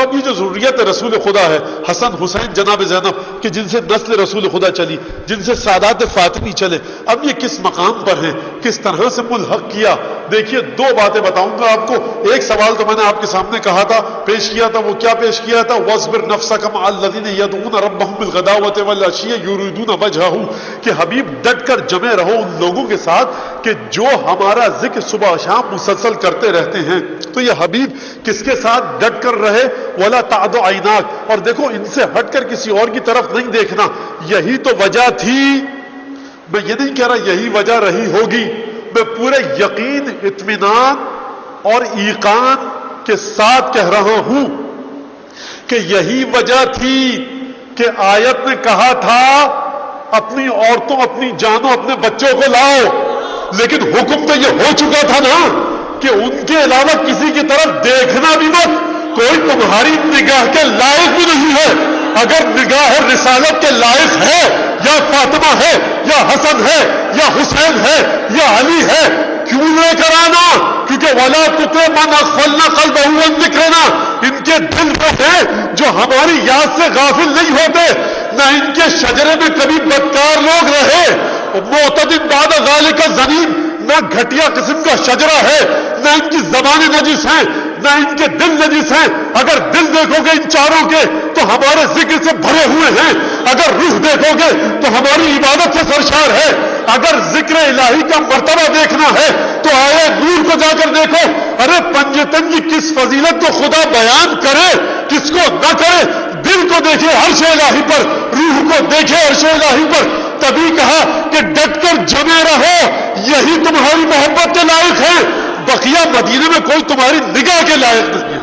اب یہ جو ذریت رسول خدا ہے، حسن حسین جناب زینب کہ جن سے نسل رسول خدا چلی، جن سے سادات فاطمی چلے، اب یہ کس مقام پر ہیں، کس طرح سے ملحق کیا؟ دیکھیے دو باتیں بتاؤں گا آپ کو. ایک سوال تو میں نے آپ کے سامنے کہا تھا، پیش کیا تھا، وہ کیا پیش کیا تھا؟ وَاصْبِرْ نَفْسَكَ مَعَ الَّذِينَ يَدْعُونَ رَبَّهُمْ بِالْغَدَاوَةِ وَالْعَشِيِّ يُرِيدُونَ وَجْهَهُ کہ حبیب ڈٹ کر جمے رہو ان لوگوں کے ساتھ کہ جو ہمارا ذکر صبح شام مسلسل کرتے رہتے ہیں. تو یہ حبیب کس کے ساتھ ڈٹ کر رہے؟ وَلَا تَعْدُ عَيْنَاكَ، اور دیکھو ان سے ہٹ کر کسی اور کی طرف نہیں دیکھنا. یہی تو وجہ تھی، میں یہ نہیں کہہ رہا یہی وجہ رہی ہوگی، میں پورے یقین، اطمینان اور ایقان کے ساتھ کہہ رہا ہوں کہ یہی وجہ تھی کہ آیت نے کہا تھا اپنی عورتوں، اپنی جانوں، اپنے بچوں کو لاؤ، لیکن حکم تو یہ ہو چکا تھا نا کہ ان کے علاوہ کسی کی طرف دیکھنا بھی مت، کوئی تمہاری نگاہ کے لائق بھی نہیں ہے. اگر نگاہ رسالت کے لائق ہے، یا فاطمہ ہے، یا حسن ہے، یا حسین ہے، یا علی ہے، کیوں لے کر آنا؟ کیونکہ وَلَا تُطِعْ مَنْ أَغْفَلْنَا قَلْبَهُ عَنْ ذِكْرِنَا، ان کے دل وہ ہیں جو ہماری یاد سے غافل نہیں ہوتے. نہ ان کے شجرے میں کبھی بدکار لوگ رہے، مُعْتَدٍ بَعْدَ ذَلِكَ زَنِيمٌ، نہ گھٹیا قسم کا شجرہ ہے، نہ ان کی زبانیں نجس ہیں، نہ ان کے دل نجس ہیں. اگر دل دیکھو گے ان چاروں کے تو ہمارے ذکر سے بھرے ہوئے ہیں. اگر روح دیکھو گے تو ہماری عبادت سے سرشار ہے. اگر ذکر الہی کا مرتبہ دیکھنا ہے تو آئے نور کو جا کر دیکھو. ارے پنجتن کی کس فضیلت کو خدا بیان کرے، کس کو نہ کرے. دل کو دیکھے عرش الہی پر، روح کو دیکھے عرش الہی پر. تبھی کہا کہ ڈٹ کر جمے رہو، یہی تمہاری محبت کے لائق ہے. بقیہ مدینے میں کوئی تمہاری نگاہ کے لائق نہیں.